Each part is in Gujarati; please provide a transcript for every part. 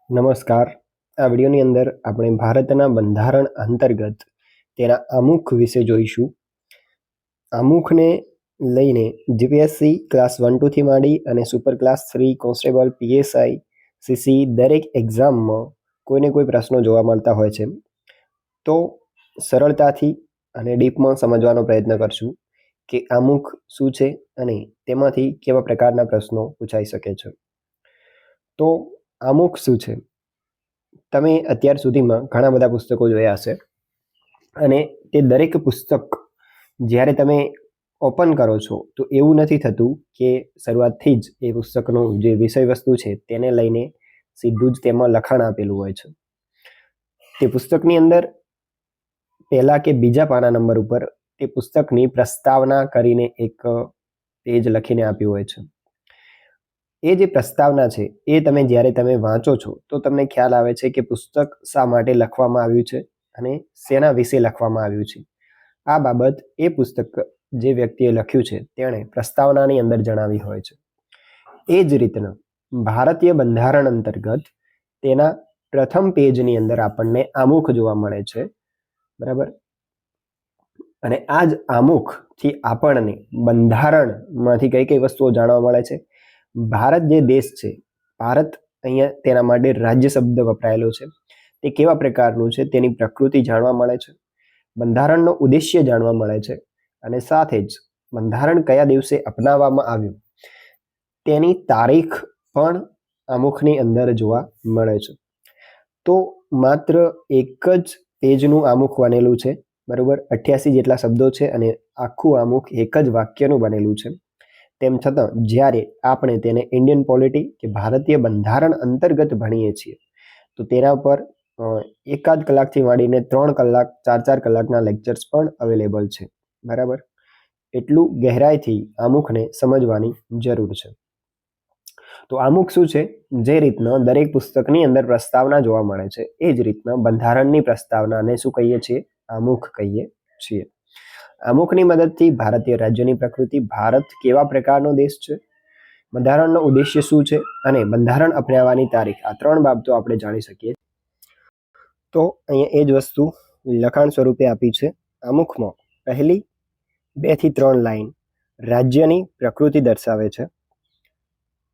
નમસ્કાર. આ વિડીયોની અંદર આપણે ભારતના બંધારણ અંતર્ગત તેના આમુખ વિશે જોઈશું. આમુખને લઈને જીપીએસસી ક્લાસ 1-2 થી માંડી અને super class 3 constable PSI CC દરેક એક્ઝામમાં કોઈને કોઈ પ્રશ્નો જોવા મળતા હોય છે. તો સરળતાથી અને ડીપમાં સમજવાનો પ્રયત્ન કરશું કે આમુખ શું છે અને તેમાંથી કેવા પ્રકારના પ્રશ્નો પૂછાઈ શકે છે. તો આમુખ શું છે? તમે અત્યાર સુધીમાં ઘણા બધા પુસ્તકો જોયા હશે અને તે દરેક પુસ્તક જ્યારે તમે ઓપન કરો છો તો એવું નથી થતું કે શરૂઆતથી જ એ પુસ્તકનું જે વિષય વસ્તુ છે તેને લઈને સીધું જ તેમાં લખાણ આપેલું હોય છે. તે પુસ્તકની અંદર પહેલા કે બીજા પાના નંબર ઉપર તે પુસ્તકની પ્રસ્તાવના કરીને એક પેજ લખીને આપ્યું હોય છે. એ જે પ્રસ્તાવના છે એ જ્યારે તમે વાંચો છો તો તમને ખ્યાલ આવે છે કે પુસ્તક શા માટે લખવામાં આવ્યું છે અને શેના વિશે લખવામાં આવ્યું છે. આ બાબત એ પુસ્તક જે વ્યક્તિએ લખ્યું છે તેણે પ્રસ્તાવનાની અંદર જણાવી હોય છે. એ જ રીતના ભારતીય બંધારણ અંતર્ગત તેના પ્રથમ પેજની અંદર આપણને આમુખ જોવા મળે છે, બરાબર. અને આ જ આમુખથી આપણને બંધારણમાંથી કઈ કઈ વસ્તુઓ જાણવા મળે છે. ભારત જે દેશ છે, ભારત અહીંયા તેના માટે રાજ્ય શબ્દ વપરાયેલો છે. તે કેવા પ્રકારનું છે તેની પ્રકૃતિ જાણવા મળે છે, બંધારણનો ઉદ્દેશ્ય જાણવા મળે છે અને સાથે જ બંધારણ કયા દિવસે અપનાવવામાં આવ્યું તેની તારીખ પણ આમુખની અંદર જોવા મળે છે. તો માત્ર એક જ પેજનું આમુખ બનેલું છે, બરોબર. 88 જેટલા શબ્દો છે અને આખું આમુખ એક જ વાક્યનું બનેલું છે. તેમ છતાં જ્યારે આપણે તેને ઇન્ડિયન પોલિટી કે ભારતીય બંધારણ અંતર્ગત ભણીએ છીએ તો તેના પર એકાદ કલાકથી માંડીને 3 કલાક 4 કલાકના લેક્ચર્સ પણ અવેલેબલ છે, બરાબર. એટલું ગહેરાઈથી આમુખને સમજવાની જરૂર છે. તો આમુખ શું છે? જે રીતના દરેક પુસ્તકની અંદર પ્રસ્તાવના જોવા મળે છે એ જ રીતના બંધારણની પ્રસ્તાવનાને શું કહીએ છીએ? આમુખ કહીએ છીએ. આમુખની મદદથી ભારતીય રાજ્યની પ્રકૃતિ, ભારત કેવા પ્રકારનો દેશ છે, બંધારણનો ઉદ્દેશ્ય શું છે અને બંધારણ અપનાવવાની તારીખ, આ 3 બાબતો આપણે જાણી શકીએ. તો અહીંયા એ જ વસ્તુ લખાણ સ્વરૂપે આપી છે. આમુખમાં પહેલી 2 થી 3 લાઈન રાજ્યની પ્રકૃતિ દર્શાવે છે.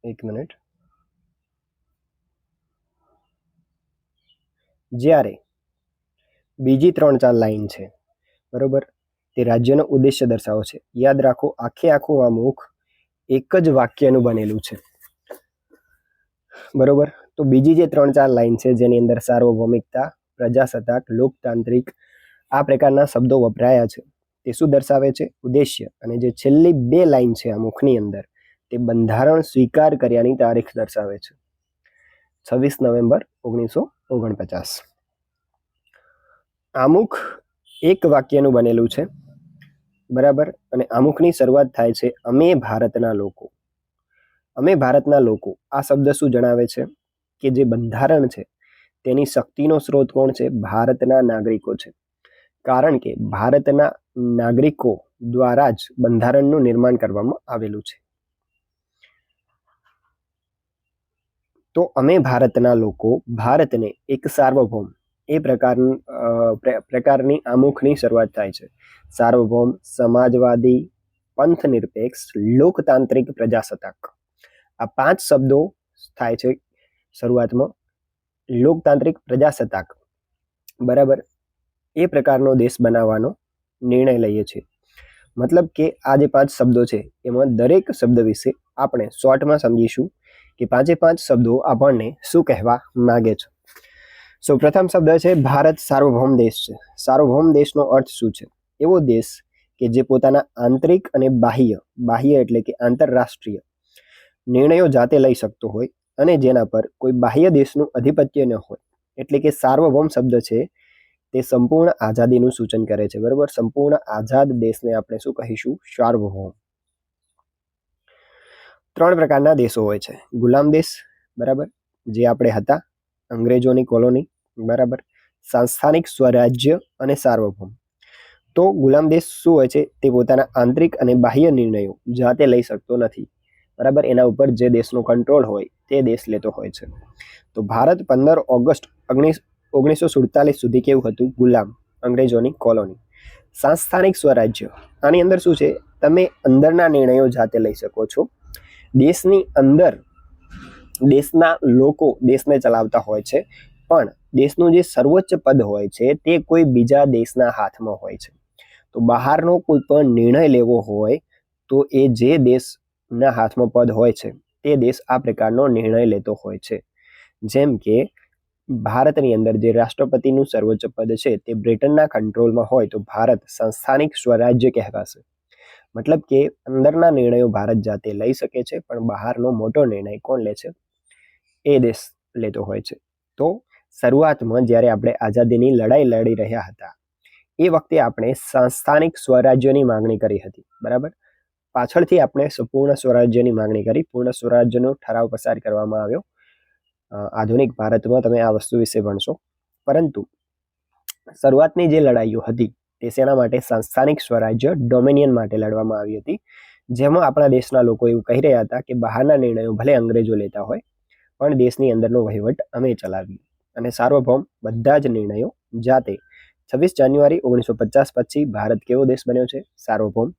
એક મિનિટ. જ્યારે બીજી 3-4 લાઈન છે, બરોબર, તે રાજ્યનો ઉદ્દેશ્ય દર્શાવે છે. યાદ રાખો, આખું આમુખ એક જ વાક્યનું બનેલું છે, બરોબર. તો બીજી જે 3-4 લાઈન છે જેની અંદર સાર્વભૌમિકતા, પ્રજાસત્તાક, લોકતાંત્રિક આ પ્રકારના શબ્દો વપરાયા છે તે શું દર્શાવે છે? ઉદ્દેશ્ય. અને જે છેલ્લી 2 લાઈન છે આમુખની અંદર તે બંધારણ સ્વીકાર કર્યાની તારીખ દર્શાવે છે, 26 નવેમ્બર 1949. આમુખ એક વાક્યનું બનેલું છે, બરાબર. અને આમુખની શરૂઆત થાય છે અમે ભારતના લોકો. અમે ભારતના લોકો આ શબ્દ શું જણાવે છે? કે જે બંધારણ છે તેની શક્તિનો સ્ત્રોત કોણ છે? ભારતના નાગરિકો છે. કારણ કે ભારતના નાગરિકો દ્વારા જ બંધારણનું નિર્માણ કરવામાં આવેલું છે. તો અમે ભારતના લોકો ભારતને એક સાર્વભૌમ એ પ્રકારની આમુખની શરૂઆત થાય છે. સાર્વભૌમ, સમાજવાદી, પંથનિરપેક્ષ, લોકતાંત્રિક, પ્રજાસત્તાક આ 5 શબ્દો થાય છે શરૂઆતમાં. લોકતાંત્રિક, પ્રજાસત્તાક, બરાબર, એ પ્રકારનો દેશ બનાવવાનો નિર્ણય લઈએ છીએ. મતલબ કે આ જે 5 શબ્દો છે એમાં દરેક શબ્દ વિશે આપણે શોર્ટમાં સમજીશું કે 5 શબ્દો આપણને શું કહેવા માંગે છે. સો પ્રથમ શબ્દ છે ભારત સાર્વભૌમ દેશ છે. સાર્વભૌમ દેશનો અર્થ શું છે? એવો દેશ કે જે પોતાના આંતરિક અને બાહ્ય એટલે કે આંતરરાષ્ટ્રીય નિર્ણયો જાતે લઈ શકતો હોય અને જેના પર કોઈ બાહ્ય દેશનું આધિપત્ય ન હોય. એટલે કે સાર્વભૌમ શબ્દ છે તે સંપૂર્ણ આઝાદીનું સૂચન કરે છે, બરાબર. સંપૂર્ણ આઝાદ દેશને આપણે શું કહીશું? સાર્વભૌમ. 3 પ્રકારના દેશો હોય છે. ગુલામ દેશ, બરાબર, જે આપણે હતા, અંગ્રેજોની કોલોની, બરાબર, સંસ્થાનિક સ્વરાજ્ય અને સાર્વભૌમ. તો ગુલામ દેશ શું હોય છે? તે પોતાના આંતરિક અને બાહ્ય નિર્ણયો જાતે લઈ શકતો નથી. બરાબર, એના ઉપર જે દેશનો કંટ્રોલ હોય તે દેશ લેતો હોય છે. તો ભારત 15 ઓગસ્ટ 1947 સુધી કેવું હતું? ગુલામ, અંગ્રેજોની કોલોની. સંસ્થાનિક સ્વરાજ્ય, આની અંદર શું છે? તમે અંદરના નિર્ણયો જાતે લઈ શકો છો. દેશની અંદર દેશના લોકો દેશને ચલાવતા હોય છે, પણ દેશનું જે સર્વોચ્ચ પદ હોય છે તે કોઈ બીજા દેશના હાથમાં હોય છે. તો બહારનો કોઈ પણ નિર્ણય લેવો હોય તો એ જે દેશના હાથમાં પદ હોય છે તે દેશ આ પ્રકારનો નિર્ણય લેતો હોય છે. જેમ કે ભારતની અંદર જે રાષ્ટ્રપતિનું સર્વોચ્ચ પદ છે તે બ્રિટનના કંટ્રોલમાં હોય તો ભારત સંસ્થાનિક સ્વરાજ્ય કહેવાશે. મતલબ કે અંદરના નિર્ણયો ભારત જાતે લઈ શકે છે, પણ બહારનો મોટો નિર્ણય કોણ લે છે? એ દેશ લેતો હોય છે. તો શરૂઆતમાં જ્યારે આપણે આઝાદીની લડાઈ લડી રહ્યા હતા એ વખતે આપણે સંસ્થાનિક સ્વરાજ્યની માંગણી કરી હતી. બરાબર, પાછળથી આપણે પૂર્ણ સ્વરાજ્યની માંગણી કરી. પૂર્ણ સ્વરાજ્યનો ઠરાવ પસાર કરવામાં આવ્યો. આધુનિક ભારતમાં તમે આ વસ્તુ વિશે ભણશો. પરંતુ શરૂઆતની જે લડાઈઓ હતી તે શેના માટે? સંસ્થાનિક સ્વરાજ્ય ડોમિનિયન માટે લડવામાં આવી હતી, જેમાં આપણા દેશના લોકો એવું કહી રહ્યા હતા કે બહારના નિર્ણયો ભલે અંગ્રેજો લેતા હોય પણ દેશની અંદરનો વહીવટ અમે ચલાવીએ અને સાર્વભૌમ બધા જ નિર્ણયો જાતે. 26 જાન્યુઆરી 1950 પછી ભારત કેવો દેશ બન્યો છે? સાર્વભૌમ.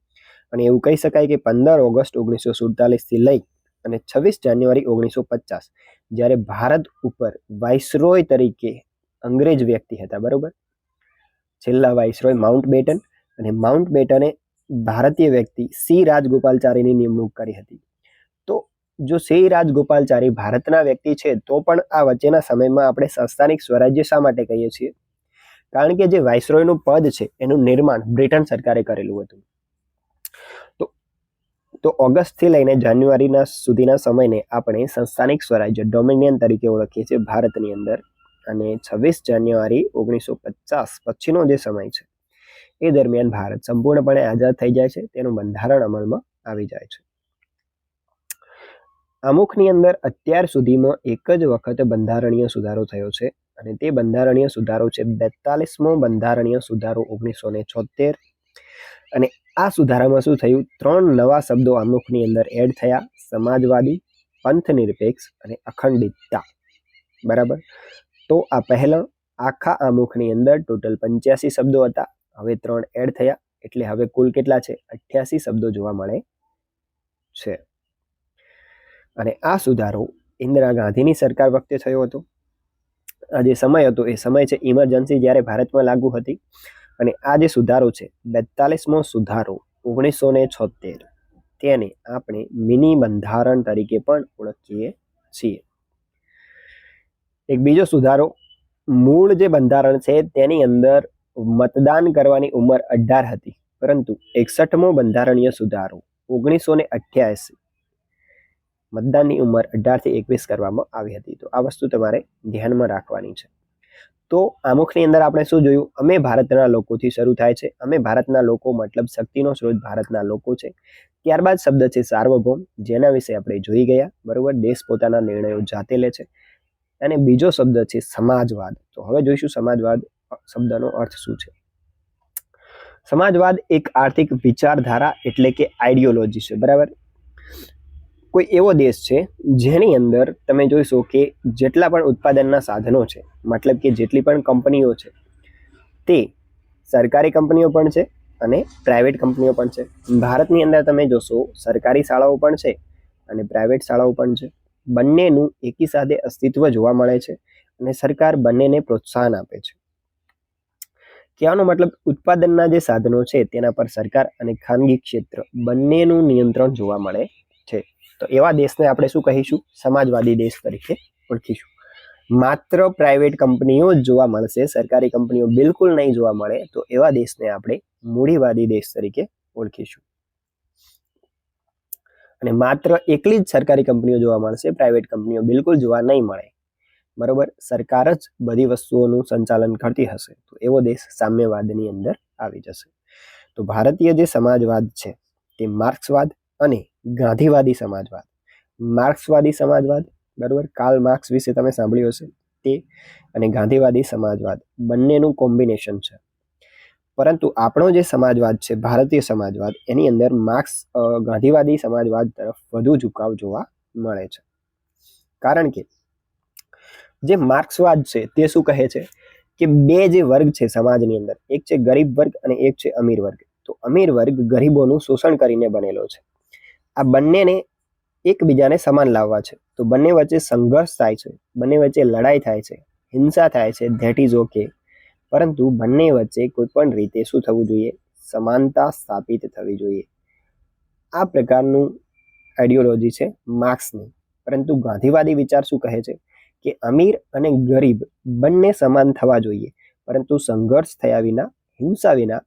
અને એવું કહી શકાય કે 15 ઓગસ્ટ 1947 થી લઈ અને 26 જાન્યુઆરી 1950 જ્યારે ભારત ઉપર વાઇસરોય તરીકે અંગ્રેજ વ્યક્તિ હતા, બરોબર, છેલ્લા વાઇસરોય માઉન્ટ બેટન, અને માઉન્ટ બેટને ભારતીય વ્યક્તિ સી રાજગોપાલચારીની નિમણૂક કરી હતી. તો જો સી રાજગોપાલચારી ભારતના વ્યક્તિ છે તો પણ આ વચ્ચેના સમયમાં આપણે સંસ્થાનિક સ્વરાજ્ય શા માટે કહીએ છીએ? કારણ કે જે વાઇસરોયનું પદ છે એનું નિર્માણ બ્રિટન સરકારે કરેલું હતું. તો ઓગસ્ટથી લઈને જાન્યુઆરીના સુધીના સમયને આપણે સંસ્થાનિક સ્વરાજ્ય ડોમિનિયન તરીકે ઓળખીએ છીએ ભારતની અંદર. અને 26 જાન્યુઆરી 1950 પછીનો જે સમય છે એ દરમિયાન ભારત સંપૂર્ણપણે આઝાદ થઈ જાય છે, તેનું બંધારણ અમલમાં આવી જાય છે. આમુખની અંદર અત્યાર સુધીમાં એક જ વખત બંધારણીય સુધારો થયો છે, અને તે બંધારણીય સુધારો છે 42મો બંધારણીય સુધારો 1976. અને આ સુધારામાં શું થયું? 3 નવા શબ્દો આમુખની અંદર એડ થયા: સમાજવાદી, પંથ નિરપેક્ષ અને અખંડિતતા. બરાબર, તો આ પહેલા આખા આમુખની અંદર ટોટલ 85 શબ્દો હતા, હવે 3 એડ થયા, એટલે હવે કુલ કેટલા છે? 88 શબ્દો જોવા મળે છે. અને આ સુધારો ઇન્દિરા ગાંધીની સરકાર વખતે થયો હતો. આ જે સમય હતો એ સમય છે ઇમરજન્સી જ્યારે ભારતમાં લાગુ હતી. અને આ જે સુધારો છે 42મો સુધારો 1976, તેને આપણે મિની બંધારણ તરીકે પણ ઓળખીએ છીએ. એક બીજો સુધારો, મૂળ જે બંધારણ છે તેની અંદર મતદાન કરવાની ઉંમર 18 હતી, પરંતુ 61મો બંધારણીય સુધારો 1988 મતદાનની ઉંમર 18 થી 21 કરવામાં આવી હતી. તો આ વસ્તુ તમારે ધ્યાનમાં રાખવાની છે. તો આમુખની અંદર આપણે શું જોયું? અમે ભારતના લોકોથી શરૂ થાય છે. અમે ભારતના લોકો મતલબ શક્તિનો સ્ત્રોત ભારતના લોકો છે. ત્યારબાદ શબ્દ છે સાર્વભૌમ, જેના વિશે આપણે જોઈ ગયા, બરોબર. દેશ પોતાના નિર્ણયો જાતે લે છે. અને બીજો શબ્દ છે સમાજવાદ. તો હવે જોઈશું સમાજવાદ શબ્દનો અર્થ શું છે. સમાજવાદ એક આર્થિક વિચારધારા એટલે કે આઈડિયોલોજી છે, બરાબર. કોઈ એવો દેશ છે જેની અંદર તમે જોઈશો કે જેટલા પણ ઉત્પાદનના સાધનો છે, મતલબ કે જેટલી પણ કંપનીઓ છે તે સરકારી કંપનીઓ પણ છે અને પ્રાઇવેટ કંપનીઓ પણ છે. ભારતની અંદર તમે જોશો સરકારી શાળાઓ પણ છે અને પ્રાઇવેટ શાળાઓ પણ છે. બંનેનું એકી સાથે અસ્તિત્વ જોવા મળે છે અને સરકાર બંનેને પ્રોત્સાહન આપે છે. કહેવાનો મતલબ ઉત્પાદનના જે સાધનો છે તેના પર સરકાર અને ખાનગી ક્ષેત્ર બંનેનું નિયંત્રણ જોવા મળે છે. તો એવા દેશને આપણે શું કહીશું? સમાજવાદી દેશ તરીકે ઓળખીશું. માત્ર પ્રાઇવેટ કંપનીઓ જ જોવા મળશે, સરકારી કંપનીઓ બિલકુલ નહીં જોવા મળે, તો એવા દેશને આપણે મૂડીવાદી દેશ તરીકે ઓળખીશું. અને માત્ર એકલી જ સરકારી કંપનીઓ જોવા મળશે, પ્રાઇવેટ કંપનીઓ બિલકુલ જોવા નહીં મળે, બરોબર. સરકાર જ બધી વસ્તુઓનું સંચાલન કરતી હશે, તો એવો દેશ સામ્યવાદની અંદર આવી જશે. તો ભારતીય જે સમાજવાદ છે તે માર્ક્સવાદ અને ગાંધીવાદી સમાજવાદ. માર્ક્સવાદી સમાજવાદ, બરોબર, કાર્લ માર્ક્સ વિશે તમે સાંભળ્યું હશે તે, અને ગાંધીવાદી સમાજવાદ બંનેનું કોમ્બિનેશન છે. પરંતુ આપણો જે સમાજવાદ છે, ભારતીય સમાજવાદ, એની અંદર માર્ક્સ ગાંધીવાદી સમાજવાદ તરફ વધુ ઝુકાવ જોવા મળે છે. કારણ કે જે માર્ક્સવાદ છે તે શું કહે છે કે બે જે વર્ગ છે સમાજની અંદર, એક છે ગરીબ વર્ગ અને એક છે અમીર વર્ગ. તો અમીર વર્ગ ગરીબોનું શોષણ કરીને બનેલો છે. આ બંનેને એકબીજાને સમાન લાવવા છે. તો બંને વચ્ચે સંઘર્ષ થાય છે, બંને વચ્ચે લડાઈ થાય છે, હિંસા થાય છે, ધેટ ઇઝ ઓકે. પરંતુ બંને વચ્ચે કોઈ પણ રીતે શું થવું જોઈએ? સમાનતા સ્થાપિત થવી જોઈએ. આ પ્રકારનું આઈડિયોલોજી છે માર્ક્સની. પરંતુ ગાંધીવાદી વિચાર શું કહે છે કે અમીર અને ગરીબ બંને સમાન થવા જોઈએ, પરંતુ સંઘર્ષ થયા વિના, હિંસા વિના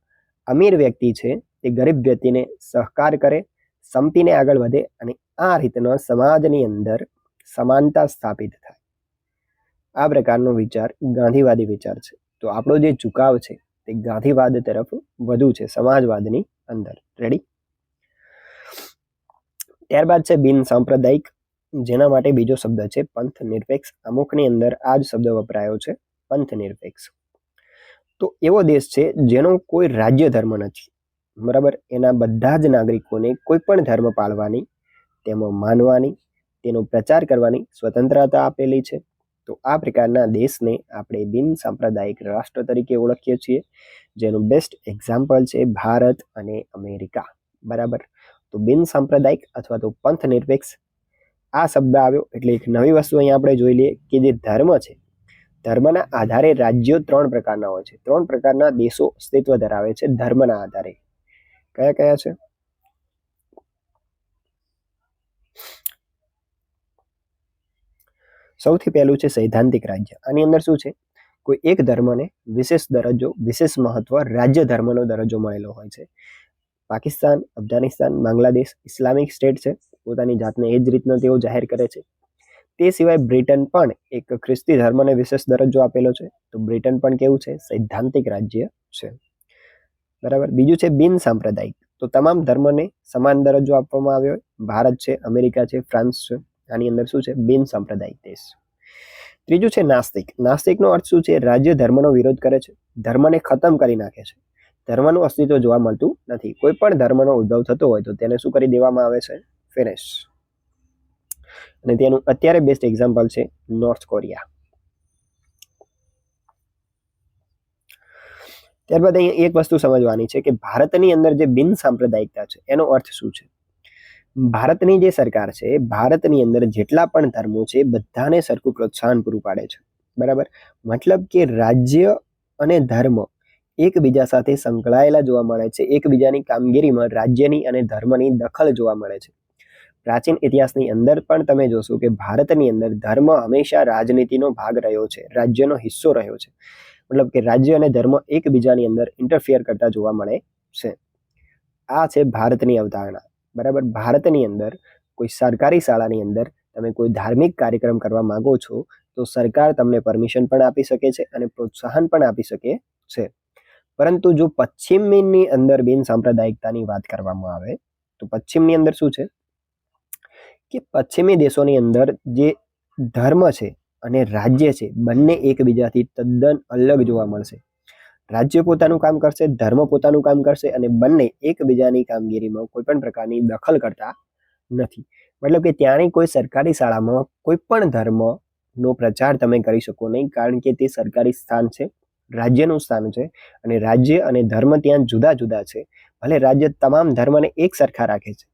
અમીર વ્યક્તિ છે તે ગરીબ વ્યક્તિને સહકાર કરે, સંપીને આગળ વધે અને આ રીતના સમાજની અંદર સમાનતા સ્થાપિત થાય. આ પ્રકારનો વિચાર ગાંધીવાદી વિચાર છે. તો આપણો જે ઝુકાવ છે તે ગાંધીવાદ તરફ વધુ છે સમાજવાદની અંદર. રેડી? ત્યારબાદ છે બિન સાંપ્રદાયિક, જેના માટે બીજો શબ્દ છે પંથ નિરપેક્ષ. અમુકની અંદર આ જ શબ્દ વપરાયો છે, પંથ નિરપેક્ષ. તો એવો દેશ છે જેનો કોઈ રાજ્ય ધર્મ નથી, બરાબર? એના બધા જ નાગરિકોને કોઈ પણ ધર્મ પાળવાની, તેમાં માનવાની, તેનો પ્રચાર કરવાની સ્વતંત્રતા આપેલી છે. તો આ પ્રકારના દેશને આપણે બિન સાંપ્રદાયિક રાષ્ટ્ર તરીકે ઓળખીએ છીએ, જેનું બેસ્ટ એક્ઝામ્પલ છે ભારત અને અમેરિકા, બરાબર? તો બિન સાંપ્રદાયિક અથવા તો પંથ નિરપેક્ષ આ શબ્દ આવ્યો એટલે એક નવી વસ્તુ અહીંયા આપણે જોઈ લઈએ કે જે ધર્મ છે, ધર્મના આધારે રાજ્યો 3 પ્રકારના હોય છે. 3 પ્રકારના દેશો અસ્તિત્વ ધરાવે છે ધર્મના આધારે. કયા કયા છે? સૌથી પહેલું છે સૈદ્ધાંતિક રાજ્ય. આની અંદર શું છે? કોઈ એક ધર્મને વિશેષ દરજ્જો, વિશેષ મહત્વ, રાજ્ય ધર્મનો દરજ્જો મળેલો હોય છે. પાકિસ્તાન, અફઘાનિસ્તાન, બાંગ્લાદેશ ઇસ્લામિક સ્ટેટ છે, પોતાની જાતને એ જ રીતનો તેઓ જાહેર કરે છે. તે સિવાય બ્રિટન પણ એક ખ્રિસ્તી ધર્મને વિશેષ દરજ્જો આપેલો છે. તો બ્રિટન પણ કેવું છે? સૈદ્ધાંતિક રાજ્ય છે, બરાબર? બીજું છે બિન સાંપ્રદાયિક. તો તમામ ધર્મને સમાન દરજ્જો આપવામાં આવ્યો હોય. ભારત છે, અમેરિકા છે, ફ્રાન્સ છે. આની અંદર શું છે? બિન સાંપ્રદાયિક દેશ. ત્રીજું છે નાસ્તિક. નાસ્તિકનો અર્થ શું છે? રાજ્ય ધર્મનો વિરોધ કરે છે, ધર્મને ખતમ કરી નાખે છે, ધર્મનું અસ્તિત્વ જોવા મળતું નથી. કોઈ પણ ધર્મનો ઉદ્ભવ થતો હોય તો તેને શું કરી દેવામાં આવે છે? ફિનિશ. અને તેનું અત્યારે બેસ્ટ એક્ઝામ્પલ છે નોર્થ કોરિયા. ત્યારબાદ અહીંયા એક વસ્તુ સમજવાની છે કે ભારતની અંદર જે બિન સાંપ્રદાયિકતા છે એનો અર્થ શું છે? ભારતની જે સરકાર છે, ભારતની અંદર જેટલા પણ ધર્મો છે બધાને સરખું પ્રોત્સાહન પૂરું પાડે છે, બરાબર? મતલબ કે રાજ્ય અને ધર્મ એકબીજા સાથે સંકળાયેલા જોવા મળે છે. એકબીજાની કામગીરીમાં રાજ્યની અને ધર્મની દખલ જોવા મળે છે. પ્રાચીન ઇતિહાસની અંદર પણ તમે જોશો કે ભારતની અંદર ધર્મ હંમેશા રાજનીતિનો ભાગ રહ્યો છે, રાજ્યનો હિસ્સો રહ્યો છે. મતલબ કે રાજ્ય અને ધર્મ એકબીજાની અંદર ઇન્ટરફિયર કરતા જોવા મળે છે. આ છે ભારતની અવધારણા, બરાબર? ભારતની અંદર કોઈ સરકારી શાળાની અંદર તમે કોઈ ધાર્મિક કાર્યક્રમ કરવા માંગો છો તો સરકાર તમને પરમિશન પણ આપી શકે છે અને પ્રોત્સાહન પણ આપી શકે છે. પરંતુ જો પશ્ચિમની અંદર બિન સાંપ્રદાયિકતાની વાત કરવામાં આવે તો પશ્ચિમની અંદર શું છે કે પશ્ચિમી દેશોની અંદર જે ધર્મ છે અને રાજ્ય છે બંને એકબીજાથી તદ્દન અલગ જોવા મળશે. રાજ્ય પોતાનું કામ કરશે, ધર્મ પોતાનું કામ કરશે અને બંને એકબીજાની કામગીરીમાં કોઈ પણ પ્રકારની દખલ કરતા નથી. મતલબ કે ત્યાંની કોઈ સરકારી શાળામાં કોઈ પણ ધર્મનો પ્રચાર તમે કરી શકો નહીં, કારણ કે તે સરકારી સ્થાન છે, રાજ્યનું સ્થાન છે અને રાજ્ય અને ધર્મ ત્યાં જુદા જુદા છે. ભલે રાજ્ય તમામ ધર્મને એક સરખા રાખે છે,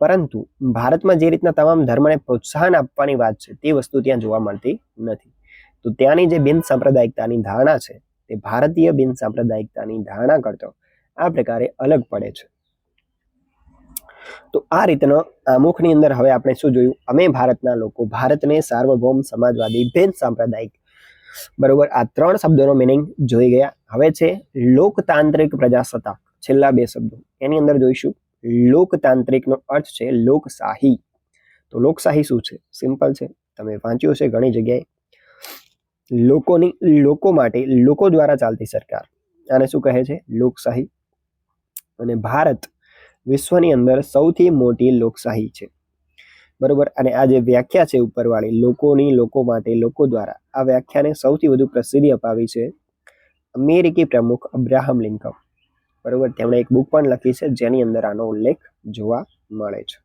પરંતુ ભારતમાં જે રીતના તમામ ધર્મને પ્રોત્સાહન આપવાની વાત છે તે વસ્તુ ત્યાં જોવા મળતી નથી. તો ત્યાંની જે બિન સાંપ્રદાયિકતાની ધારણા છે તે ભારતીય બિન સાંપ્રદાયિકતાની ધારણા કરતો આ પ્રકારે અલગ પડે છે. તો આ રીતનો આમુખની અંદર હવે આપણે શું જોયું? અમે ભારતના લોકો, ભારતને સાર્વભૌમ, સમાજવાદી, બિન સાંપ્રદાયિક, બરોબર? આ 3 શબ્દોનો મિનિંગ જોઈ ગયા. હવે છે લોકતાંત્રિક પ્રજાસત્તાક, છેલ્લા 2 શબ્દો એની અંદર જોઈશું. લોકતાંત્રિકનો અર્થ છે લોકશાહી. તો લોકશાહી શું છે? સિમ્પલ છે, તમે વાંચ્યું હશે ઘણી જગ્યાએ. લોકો માટે, લોકો દ્વારા ચાલતી સરકાર, આને શું કહે છે? લોકશાહી. અને ભારત વિશ્વની અંદર સૌથી મોટી લોકશાહી છે, બરોબર? અને આ જે વ્યાખ્યા છે ઉપરવાળી, લોકોની, લોકો માટે, લોકો દ્વારા, આ વ્યાખ્યાને સૌથી વધુ પ્રસિદ્ધિ અપાવી છે અમેરિકી પ્રમુખ અબ્રાહમ લિંકન. બરોબર, તેમણે એક બુક પણ લખી છે જેની અંદર આનો ઉલ્લેખ જોવા મળે છે.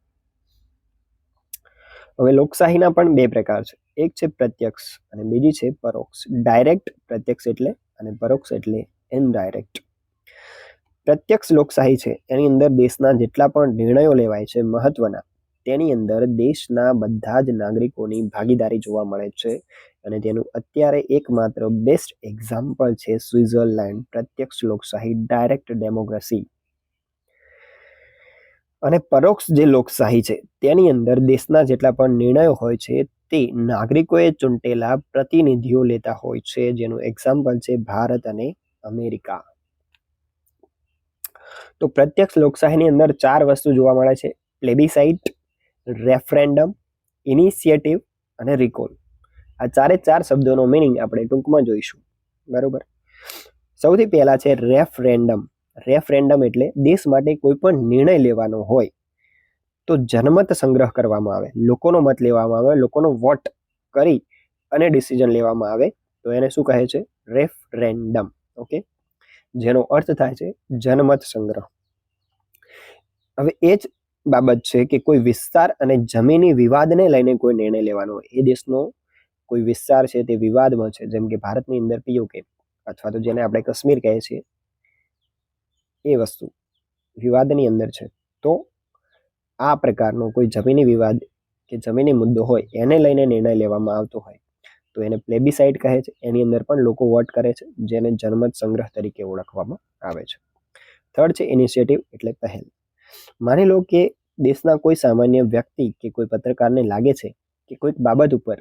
હવે લોકશાહીના પણ બે પ્રકાર છે, એક છે પ્રત્યક્ષ અને બીજી છે પરોક્ષ. ડાયરેક્ટ પ્રત્યક્ષ એટલે અને પરોક્ષ એટલે ઇનડાયરેક્ટ. પ્રત્યક્ષ લોકશાહી છે એની અંદર દેશના જેટલા પણ નિર્ણયો લેવાય છે મહત્વના, તેની અંદર દેશના બધા જ નાગરિકોની ભાગીદારી જોવા મળે છે અને તેનું અત્યારે એકમાત્ર બેસ્ટ એક્ઝામ્પલ છે સ્વિટ્ઝરલેન્ડ, પ્રત્યક્ષ લોકશાહી, ડાયરેક્ટ ડેમોક્રેસી. અને પરોક્ષ જે લોકશાહી છે તેની અંદર દેશના જેટલા પણ નિર્ણયો હોય છે તે નાગરિકોએ ચૂંટેલા પ્રતિનિધિઓ લેતા હોય છે, જેનું એક્ઝામ્પલ છે ભારત અને અમેરિકા. તો પ્રત્યક્ષ લોકશાહીની અંદર 4 વસ્તુ જોવા મળે છે: પ્લેબિસાઇટ, રેફરેન્ડમ, ઇનિશિયેટિવ અને રિકોલ. આ 4 શબ્દોનો મિનિંગ આપણે ટૂંકમાં જોઈશું. બરોબર, સૌથી પહેલા છે રેફરેન્ડમ. રેફરેન્ડમ એટલે દેશ માટે કોઈ પણ નિર્ણય લેવાનો હોય તો જનમત સંગ્રહ કરવામાં આવે, લોકોનો મત લેવામાં આવે, લોકોનો વોટ કરી અને ડિસિઝન લેવામાં આવે તો એને શું કહે છે? રેફરેન્ડમ. ઓકે, જેનો અર્થ થાય છે જનમત સંગ્રહ. હવે એ જ બાબત છે કે કોઈ વિસ્તાર અને જમીની વિવાદને લઈને કોઈ નિર્ણય લેવાનો હોય, એ દેશનો કોઈ વિસ્તાર છે તે વિવાદમાં છે, જેમ કે ભારતની અંદર પીઓકે અથવા તો જેને આપણે કાશ્મીર કહીએ છીએ એ વસ્તુ વિવાદની અંદર છે, તો આ પ્રકારનો કોઈ જમીની વિવાદ કે જમીની મુદ્દો હોય એને લઈને નિર્ણય લેવામાં આવતો હોય તો એને પ્લેબિસાઇટ કહે છે. એની અંદર પણ લોકો વોટ કરે છે, જેને જનમત સંગ્રહ તરીકે ઓળખવામાં આવે છે. થર્ડ છે ઇનિશિયેટિવ એટલે પહેલ. માની લો કે દેશના કોઈ સામાન્ય વ્યક્તિ કે કોઈ પત્રકારને લાગે છે કે કોઈક બાબત ઉપર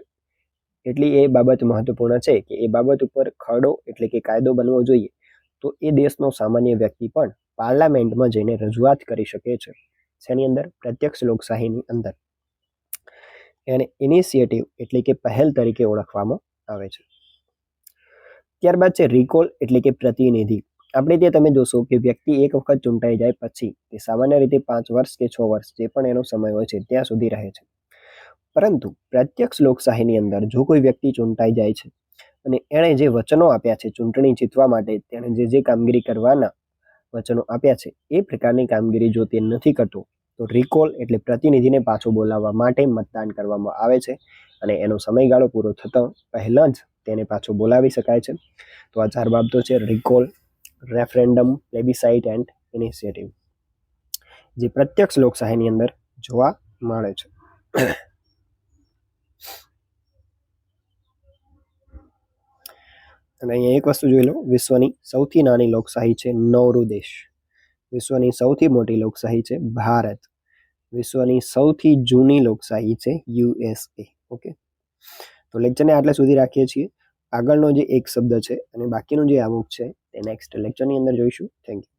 એટલી એ બાબત મહત્વપૂર્ણ છે કે એ બાબત ઉપર ખરડો એટલે કે કાયદો બનવો જોઈએ, તો એ દેશનો સામાન્ય વ્યક્તિ પણ પાર્લામેન્ટમાં જઈને રજૂઆત કરી શકે છે. જેની અંદર પ્રત્યક્ષ લોકશાહીની અંદર એને ઇનિશિયેટિવ એટલે કે પહેલ તરીકે ઓળખવામાં આવે છે. ત્યારબાદ છે રિકોલ એટલે કે પ્રતિનિધિ. આપણે ત્યાં તમે જોશો કે વ્યક્તિ એક વખત ચૂંટાઈ જાય પછી તે સામાન્ય રીતે 5 વર્ષ કે 6 વર્ષ જે પણ એનો સમય હોય છે ત્યાં સુધી રહે છે. પરંતુ પ્રત્યક્ષ લોકશાહીની અંદર જો કોઈ વ્યક્તિ ચૂંટાઈ જાય છે અને એણે જે વચનો આપ્યા છે ચૂંટણી જીતવા માટે, તેણે જે કામગીરી કરવાના વચનો આપ્યા છે એ પ્રકારની કામગીરી જો તે નથી કરતો તો રિકોલ એટલે પ્રતિનિધિને પાછો બોલાવવા માટે મતદાન કરવામાં આવે છે અને એનો સમયગાળો પૂરો થતા પહેલાં જ તેને પાછો બોલાવી શકાય છે. તો આ 4 બાબતો છે: રિકોલ, રેફરેન્ડમ, પ્લેબિસાઇટ એન્ડ ઇનિશિયેટિવ, જે પ્રત્યક્ષ લોકશાહીની અંદર જોવા મળે છે. અને અહીંયા એક વસ્તુ જોઈ લો, વિશ્વની સૌથી નાની લોકશાહી છે નૌરુ દેશ, વિશ્વની સૌથી મોટી લોકશાહી છે ભારત, વિશ્વની સૌથી જૂની લોકશાહી છે USA. ઓકે, તો લેક્ચરને આટલા સુધી રાખીએ છીએ. આગળનો જે એક શબ્દ છે અને બાકીનું જે અમુક છે તે નેક્સ્ટ લેક્ચરની અંદર જોઈશું. Thank you.